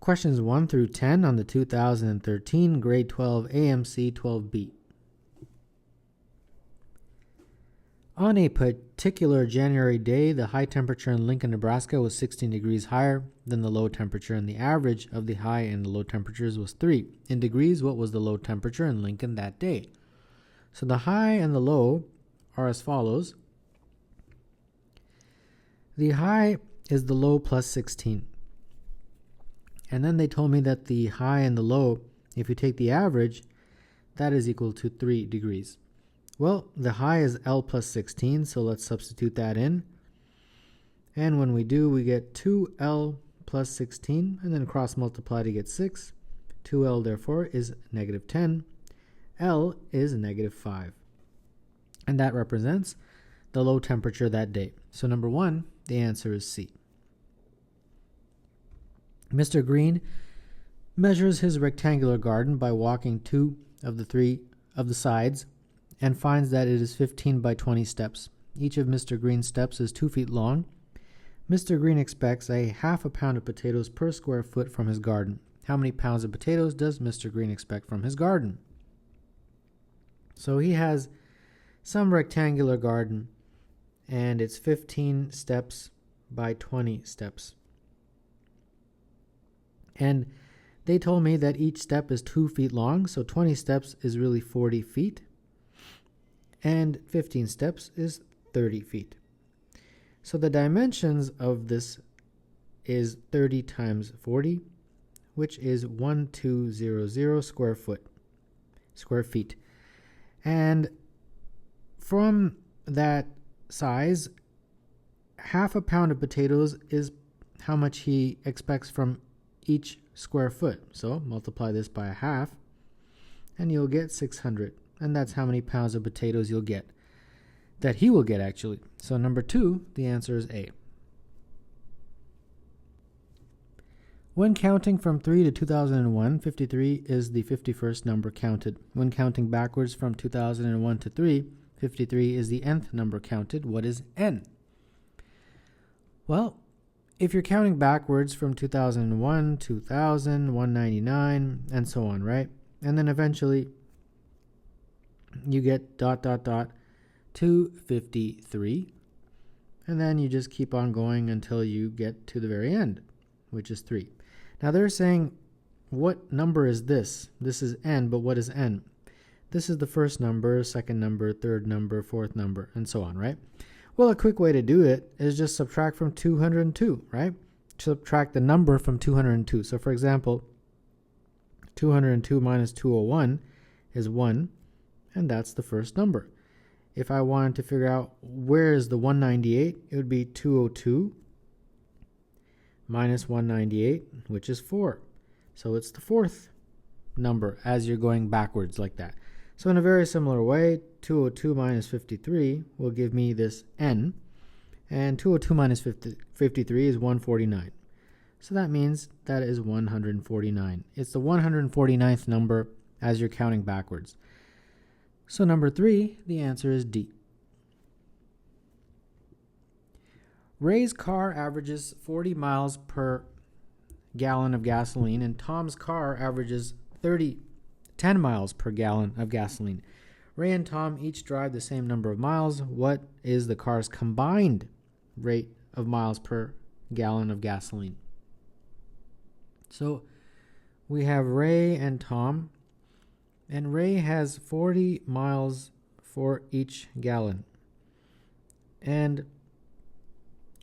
questions 1 through 10 on the 2013 Grade 12 AMC 12B. On a particular January day, the high temperature in Lincoln, Nebraska was 16 degrees higher than the low temperature, and the average of the high and the low temperatures was 3. In degrees, what was the low temperature in Lincoln that day? So the high and the low are as follows. The high is the low plus 16. And then they told me that the high and the low, if you take the average, that is equal to 3 degrees. Well, the high is L plus 16, so let's substitute that in. And when we do, we get 2L plus 16, and then cross multiply to get 6. 2L, therefore, is negative 10. L is negative 5. And that represents the low temperature that day. So number 1, the answer is C. Mr. Green measures his rectangular garden by walking 2 of the 3 of the sides and finds that it is 15 by 20 steps. Each of Mr. Green's steps is 2 feet long. Mr. Green expects a half a pound of potatoes per square foot from his garden. How many pounds of potatoes does Mr. Green expect from his garden? So he has some rectangular garden, and it's 15 steps by 20 steps. And they told me that each step is 2 feet long, so 20 steps is really 40 feet. And 15 steps is 30 feet. So the dimensions of this is 30 times 40, which is 1200 square feet. And from that size, half a pound of potatoes is how much he expects from each square foot. So multiply this by a half, and you'll get 600. And that's how many pounds of potatoes you'll get. That he will get, actually. So number 2, the answer is A. When counting from 3 to 2001, 53 is the 51st number counted. When counting backwards from 2001 to 3, 53 is the nth number counted. What is n? Well, if you're counting backwards from 2001, 2000, 199, and so on, right? And then eventually you get ... 253, and then you just keep on going until you get to the very end, which is 3. Now they're saying, what number is this? This is n, but what is n? This is the first number, second number, third number, fourth number, and so on, right? Well, a quick way to do it is just subtract from 202, right? Subtract the number from 202. So for example, 202 minus 201 is 1, and that's the first number. If I wanted to figure out where is the 198, it would be 202 minus 198, which is 4. So it's the fourth number as you're going backwards like that. So in a very similar way, 202 minus 53 will give me this n, and 202 minus 53 is 149. So that means that is 149. It's the 149th number as you're counting backwards. So number 3, the answer is D. Ray's car averages 40 miles per gallon of gasoline, and Tom's car averages 10 miles per gallon of gasoline. Ray and Tom each drive the same number of miles. What is the car's combined rate of miles per gallon of gasoline? So we have Ray and Tom, and Ray has 40 miles for each gallon. And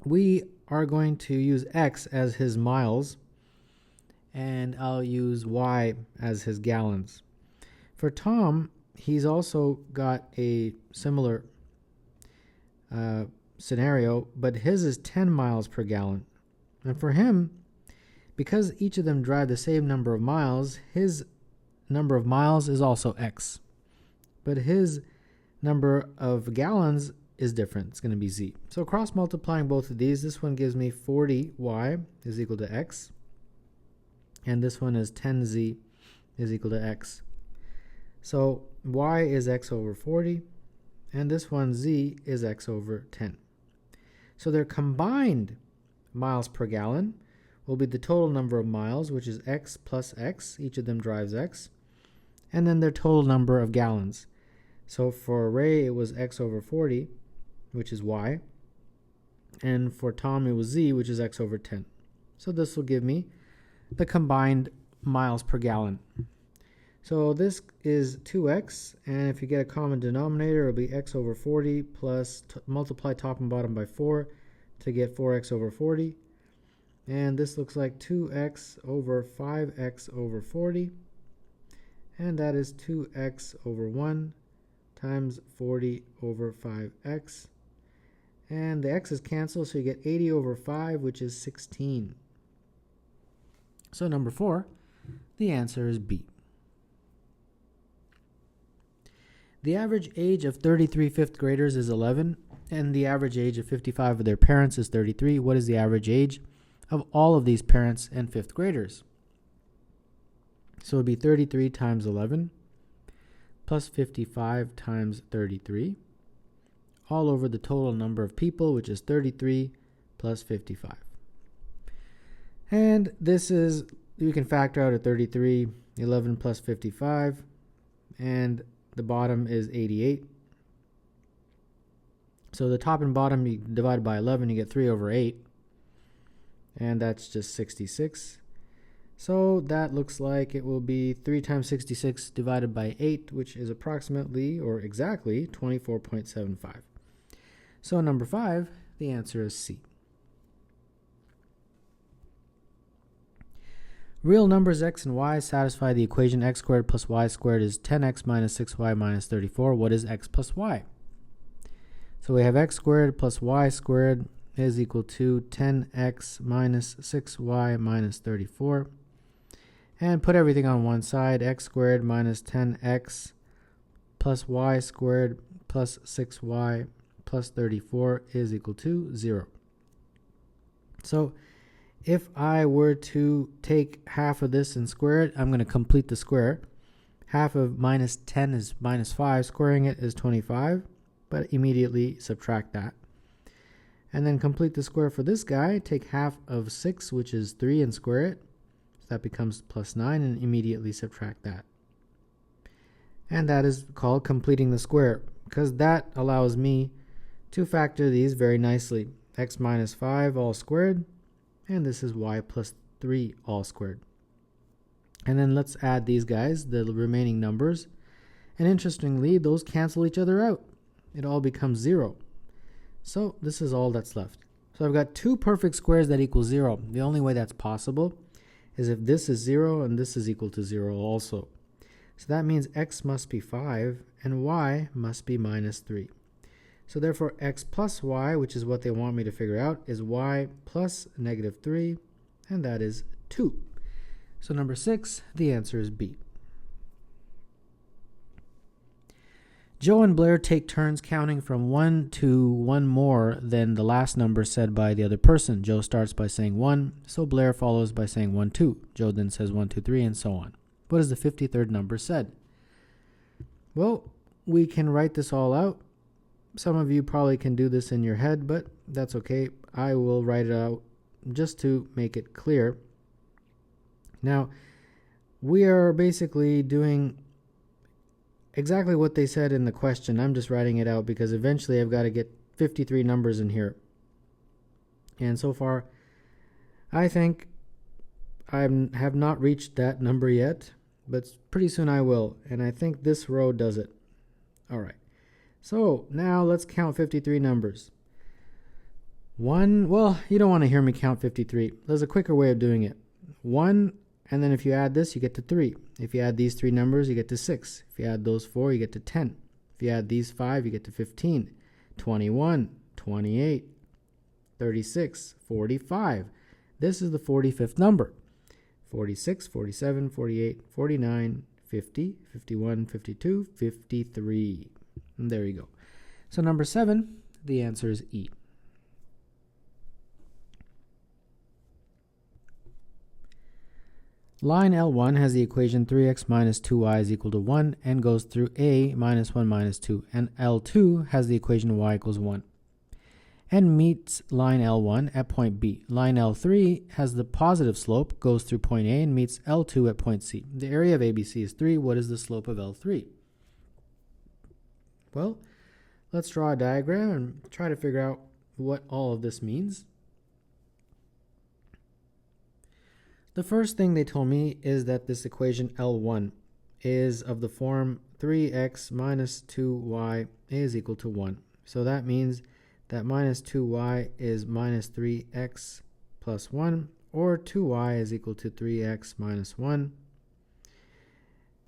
we are going to use X as his miles, and I'll use Y as his gallons. For Tom, he's also got a similar scenario, but his is 10 miles per gallon. And for him, because each of them drive the same number of miles, his number of miles is also X. But his number of gallons is different. It's going to be Z. So cross multiplying both of these, this one gives me 40Y is equal to X. And this one is 10Z is equal to X. So Y is X over 40. And this one, Z, is X over 10. So their combined miles per gallon will be the total number of miles, which is x plus x. Each of them drives x. And then their total number of gallons. So for Ray, it was x over 40, which is y. And for Tom, it was z, which is x over 10. So this will give me the combined miles per gallon. So this is 2x, and if you get a common denominator, it'll be x over 40 plus multiply top and bottom by 4 to get 4x over 40. And this looks like 2x over 5x over 40. And that is 2x over 1 times 40 over 5x. And the x's cancel, so you get 80 over 5, which is 16. So number 4, the answer is B. The average age of 33 fifth graders is 11, and the average age of 55 of their parents is 33. What is the average age of all of these parents and fifth graders? So it would be 33 times 11 plus 55 times 33, all over the total number of people, which is 33 plus 55. And this is, we can factor out at 33, 11 plus 55, and the bottom is 88. So the top and bottom, you divide by 11, you get 3 over 8. And that's just 66. So that looks like it will be 3 times 66 divided by 8, which is approximately, or exactly, 24.75. So number 5, the answer is C. Real numbers x and y satisfy the equation x squared plus y squared is 10x minus 6y minus 34. What is x plus y? So we have x squared plus y squared is equal to 10x minus 6y minus 34. And put everything on one side. X squared minus 10x plus y squared plus 6y plus 34 is equal to 0. So if I were to take half of this and square it, I'm going to complete the square. Half of minus 10 is minus 5. Squaring it is 25, but immediately subtract that. And then complete the square for this guy. Take half of 6, which is 3, and square it. So that becomes plus 9, and immediately subtract that. And that is called completing the square, because that allows me to factor these very nicely. X minus 5 all squared. And this is y plus 3 all squared. And then let's add these guys, the remaining numbers. And interestingly, those cancel each other out. It all becomes 0. So this is all that's left. So I've got 2 perfect squares that equal 0. The only way that's possible is if this is 0 and this is equal to 0 also. So that means x must be 5 and y must be minus 3. So therefore, x plus y, which is what they want me to figure out, is y plus negative 3, and that is 2. So number 6, the answer is B. Joe and Blair take turns counting from 1 to 1 more than the last number said by the other person. Joe starts by saying 1, so Blair follows by saying 1, 2. Joe then says 1, 2, 3, and so on. What is the 53rd number said? Well, we can write this all out. Some of you probably can do this in your head, but that's okay. I will write it out just to make it clear. Now, we are basically doing exactly what they said in the question. I'm just writing it out because eventually I've got to get 53 numbers in here. And so far, I think I have not reached that number yet, but pretty soon I will. And I think this row does it. All right. So now let's count 53 numbers. 1, well, you don't want to hear me count 53. There's a quicker way of doing it. 1, and then if you add this, you get to 3. If you add these 3 numbers, you get to 6. If you add those 4, you get to 10. If you add these 5, you get to 15, 21, 28, 36, 45. This is the 45th number. 46, 47, 48, 49, 50, 51, 52, 53. And there you go. So number 7, the answer is E. Line L1 has the equation 3x minus 2y is equal to 1 and goes through A minus 1 minus 2. And L2 has the equation y equals 1. and meets line L1 at point B. Line L3 has the positive slope, goes through point A, and meets L2 at point C. The area of ABC is 3. What is the slope of L3? Well, let's draw a diagram and try to figure out what all of this means. The first thing they told me is that this equation L1 is of the form 3x minus 2y is equal to 1. So that means that minus 2y is minus 3x plus 1, or 2y is equal to 3x minus 1,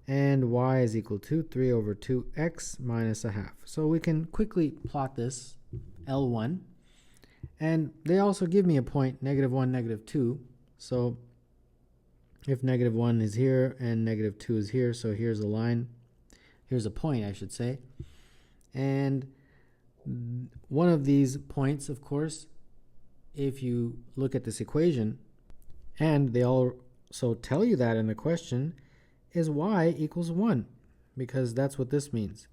and y is equal to 3 over 2x minus a half. So we can quickly plot this L1, and they also give me a point, -1, -2, so if -1 is here and -2 is here, so here's a line, here's a point I should say, and one of these points, of course, if you look at this equation, and they also tell you that in the question, is y equals 1, because that's what this means.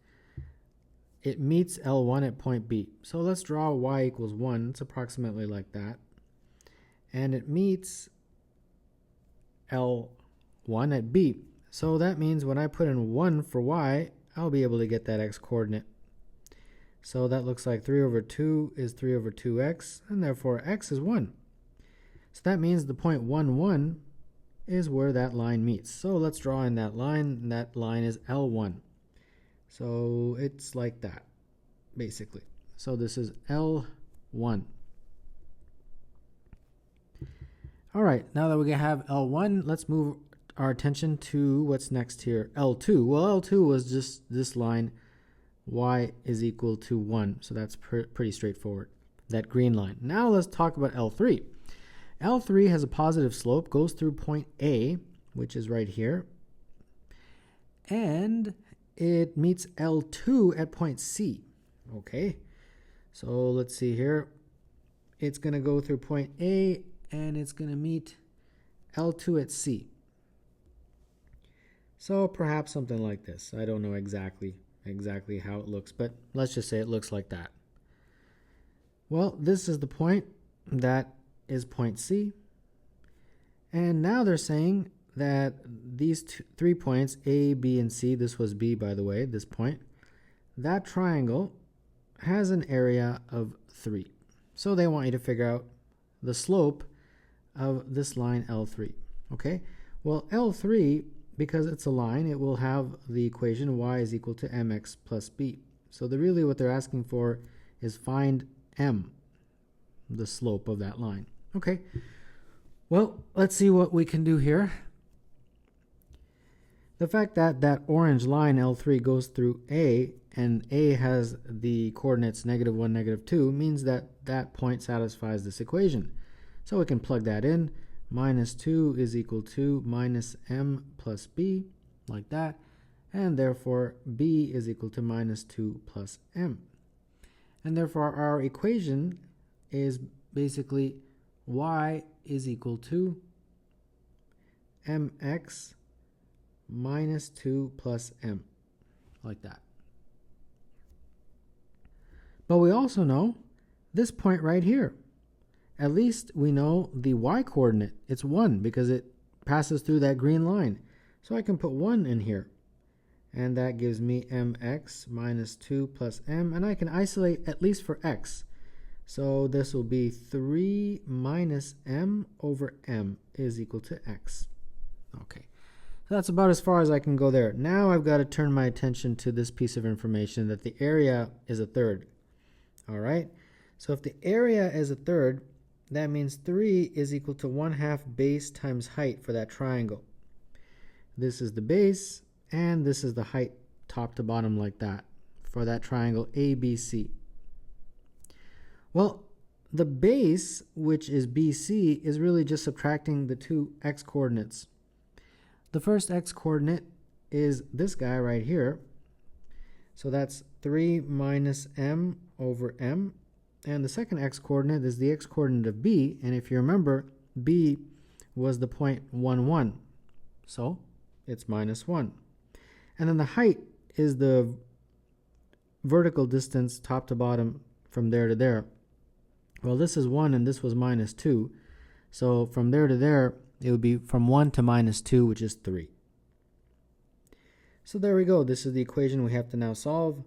It meets L1 at point B. So let's draw y equals 1. It's approximately like that. And it meets L1 at B. So that means when I put in 1 for y, I'll be able to get that x coordinate. So that looks like 3 over 2 is 3 over 2x, and therefore x is 1. So that means the point 1, 1 is where that line meets. So let's draw in that line, and that line is L1. So it's like that, basically. So this is L1. All right, now that we have L1, let's move our attention to what's next here, L2. Well, L2 was just this line, y is equal to 1. So that's pretty straightforward, that green line. Now let's talk about L3. L3 has a positive slope, goes through point A, which is right here, and it meets L2 at point C. Okay, so let's see here. It's going to go through point A, and it's going to meet L2 at C. So perhaps something like this. I don't know exactly how it looks, but let's just say it looks like that. Well, this is the point that is point C, and now they're saying that these 3 points, A, B, and C, this was B by the way, this point, that triangle has an area of 3. So they want you to figure out the slope of this line L3. Okay, well, L3, because it's a line, it will have the equation y is equal to mx plus b. So really what they're asking for is find m, the slope of that line. Okay, well, let's see what we can do here. The fact that that orange line L3 goes through A, and A has the coordinates -1, -2, means that that point satisfies this equation. So we can plug that in. -2 is equal to minus m plus b, like that, and therefore b is equal to -2 plus m. And therefore our equation is basically y is equal to mx minus 2 plus m, like that. But we also know this point right here. At least we know the y coordinate. It's 1 because it passes through that green line. So I can put 1 in here. And that gives me mx minus 2 plus m. And I can isolate at least for x. So this will be 3 minus m over m is equal to x. Okay. So that's about as far as I can go there. Now I've got to turn my attention to this piece of information that the area is a third. All right. So if the area is a third, that means 3 is equal to 1/2 base times height for that triangle. This is the base, and this is the height top to bottom like that for that triangle ABC. Well, the base, which is BC, is really just subtracting the two x coordinates. The first x coordinate is this guy right here. So that's 3 minus m over m. And the second x coordinate is the x coordinate of B. And if you remember, B was the point 1, 1. So it's -1. And then the height is the vertical distance top to bottom from there to there. Well, this is 1 and this was minus 2. So from there to there, it would be from 1 to minus 2, which is 3. So there we go. This is the equation we have to now solve.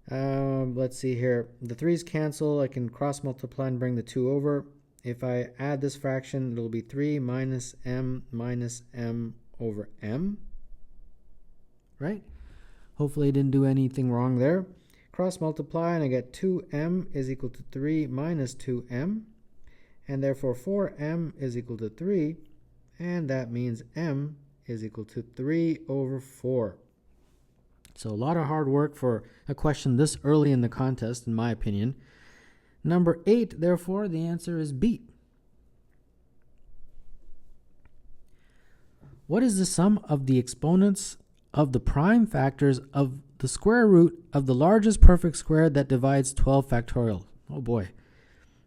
Let's see here. The 3's cancel. I can cross multiply and bring the 2 over. If I add this fraction, it'll be 3 minus m over m. Right? Hopefully I didn't do anything wrong there. Cross multiply and I get 2m is equal to 3 minus 2m. And therefore 4m is equal to 3. And that means m is equal to 3 over 4. So a lot of hard work for a question this early in the contest, in my opinion. Number 8, therefore, the answer is B. What is the sum of the exponents of the prime factors of the square root of the largest perfect square that divides 12 factorial? Oh boy.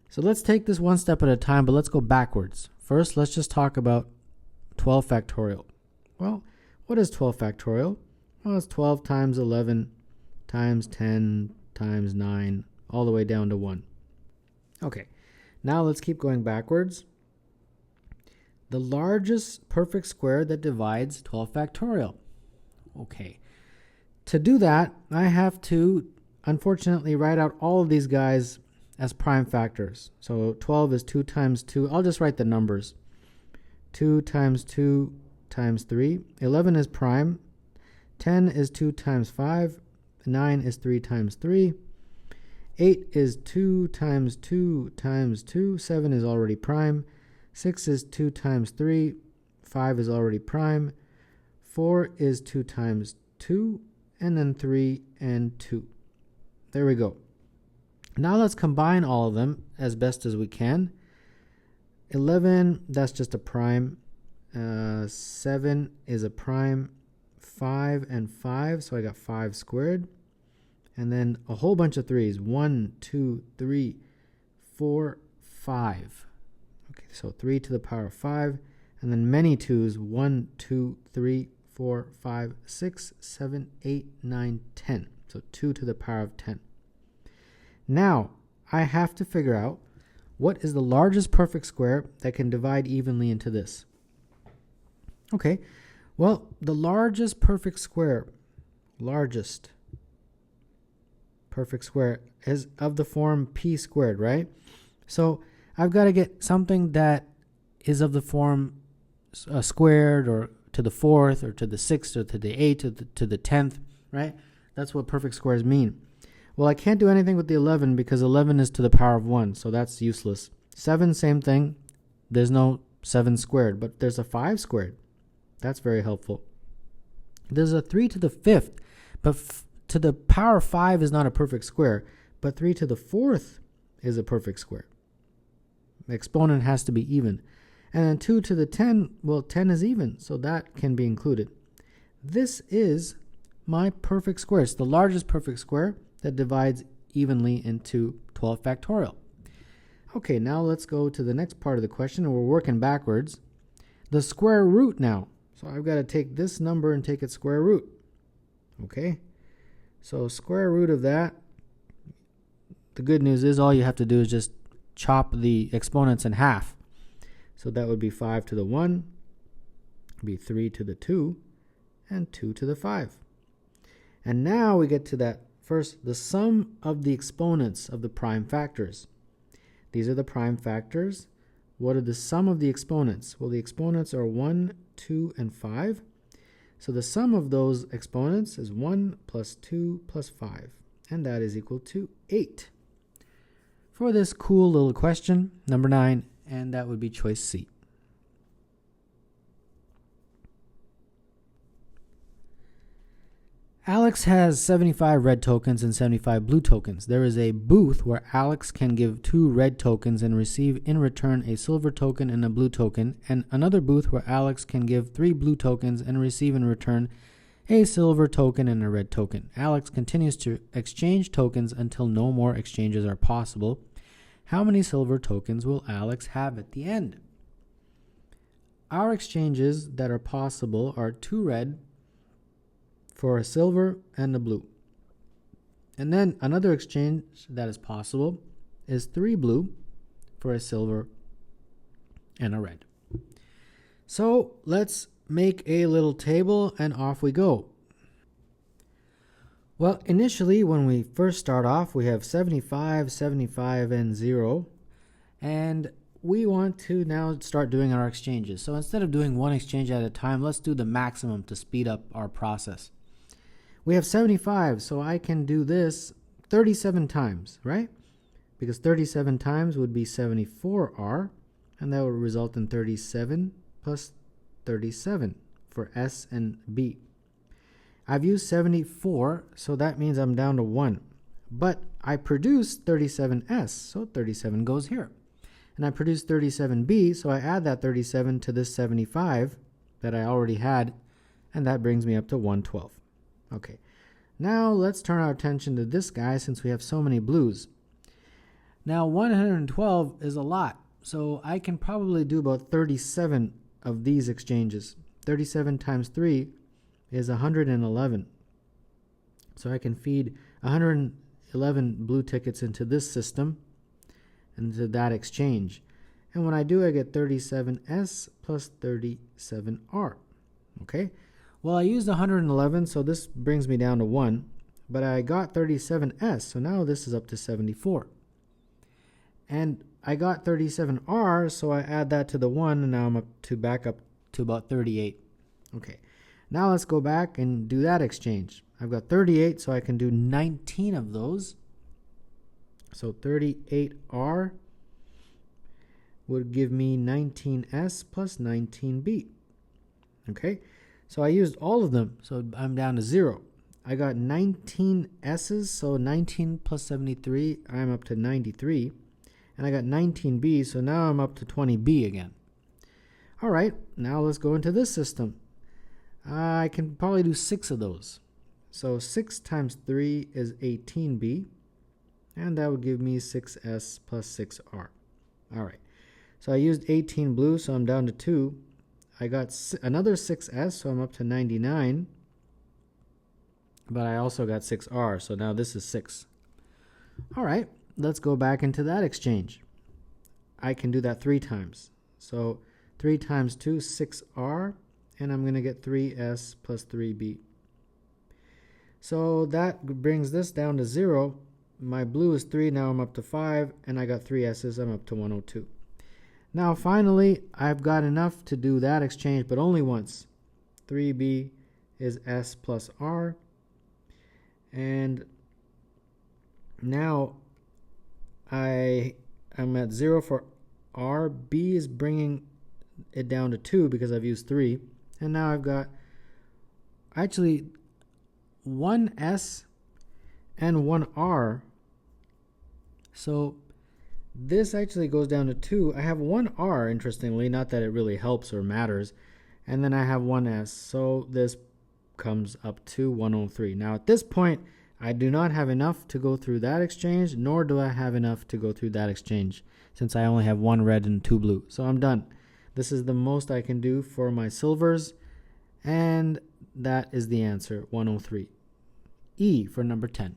So let's take this one step at a time, but let's go backwards. First, let's just talk about 12 factorial. Well, what is 12 factorial? Well, it's 12 times 11 times 10 times 9, all the way down to 1. Okay, now let's keep going backwards. The largest perfect square that divides 12 factorial. Okay, to do that, I have to, unfortunately, write out all of these guys as prime factors. So 12 is 2 times 2. I'll just write the numbers. 2 times 2 times 3. 11 is prime. 10 is 2 times 5. 9 is 3 times 3. 8 is 2 times 2 times 2. 7 is already prime. 6 is 2 times 3. 5 is already prime. 4 is 2 times 2. And then 3 and 2. There we go. Now let's combine all of them as best as we can. 11, that's just a prime. 7 is a prime. 5 and 5, so I got 5 squared. And then a whole bunch of 3's. 1, 2, 3, 4, 5. Okay, so 3 to the power of 5. And then many 2's. 1, 2, 3, 4, 5, 6, 7, 8, 9, 10. So 2 to the power of 10. Now, I have to figure out what is the largest perfect square that can divide evenly into this. Okay, well, the largest perfect square is of the form p squared, right? So I've got to get something that is of the form squared, or to the 4th, or to the 6th, or to the 8th, or to the 10th, right? That's what perfect squares mean. Well, I can't do anything with the 11 because 11 is to the power of 1, so that's useless. 7, same thing. There's no 7 squared, but there's a 5 squared. That's very helpful. There's a 3 to the 5th, but to the power of 5 is not a perfect square, but 3 to the 4th is a perfect square. The exponent has to be even. And then 2 to the 10, well, 10 is even, so that can be included. This is my perfect square. It's the largest perfect square that divides evenly into 12 factorial. Okay, now let's go to the next part of the question, and we're working backwards. The square root now. So I've got to take this number and take its square root. Okay, so square root of that, the good news is all you have to do is just chop the exponents in half. So that would be 5 to the 1, be 3 to the 2, and 2 to the 5. And now we get to that first, the sum of the exponents of the prime factors. These are the prime factors. What are the sum of the exponents? Well, the exponents are 1, 2, and 5. So the sum of those exponents is 1 plus 2 plus 5. And that is equal to 8. For this cool little question, number 9, and that would be choice C. Alex has 75 red tokens and 75 blue tokens. There is a booth where Alex can give 2 red tokens and receive in return a silver token and a blue token, and another booth where Alex can give 3 blue tokens and receive in return a silver token and a red token. Alex continues to exchange tokens until no more exchanges are possible. How many silver tokens will Alex have at the end? Our exchanges that are possible are 2 red for a silver and a blue. And then another exchange that is possible is 3 blue for a silver and a red. So let's make a little table and off we go. Well, initially when we first start off, we have 75, 75, and 0. And we want to now start doing our exchanges. So instead of doing one exchange at a time, let's do the maximum to speed up our process. We have 75, so I can do this 37 times, right? Because 37 times would be 74R, and that would result in 37 plus 37 for S and B. I've used 74, so that means I'm down to 1. But I produced 37S, so 37 goes here. And I produced 37B, so I add that 37 to this 75 that I already had, and that brings me up to 112. Okay, now let's turn our attention to this guy since we have so many blues. Now 112 is a lot, so I can probably do about 37 of these exchanges. 37 times 3 is 111. So I can feed 111 blue tickets into this system, into that exchange. And when I do, I get 37S plus 37R. Okay? Well, I used 111, so this brings me down to 1. But I got 37S, so now this is up to 74. And I got 37R, so I add that to the 1, and now I'm back up to about 38. Okay. Now let's go back and do that exchange. I've got 38, so I can do 19 of those. So 38R would give me 19S plus 19B. Okay, so I used all of them, so I'm down to 0. I got 19 S's, so 19 plus 73, I'm up to 93. And I got 19 B's, so now I'm up to 20 B again. All right, now let's go into this system. I can probably do 6 of those. So 6 times 3 is 18B, and that would give me 6S plus 6R. All right, so I used 18 blue, so I'm down to 2. I got another 6S, so I'm up to 99. But I also got 6R, so now this is 6. All right, let's go back into that exchange. I can do that 3 times. So 3 times 2, 6R, and I'm going to get 3S plus 3B. So that brings this down to 0. My blue is 3, now I'm up to 5, and I got 3 S's, I'm up to 102. Now finally, I've got enough to do that exchange, but only once. 3B is S plus R. And now I'm at 0 for R. B is bringing it down to 2 because I've used 3. And now I've got actually 1 S and 1 R. So this actually goes down to 2. I have 1 R, interestingly, not that it really helps or matters. And then I have 1 S. So this comes up to 103. Now at this point, I do not have enough to go through that exchange, nor do I have enough to go through that exchange, since I only have 1 red and 2 blue. So I'm done. This is the most I can do for my silvers, and that is the answer, 103. E for number 10.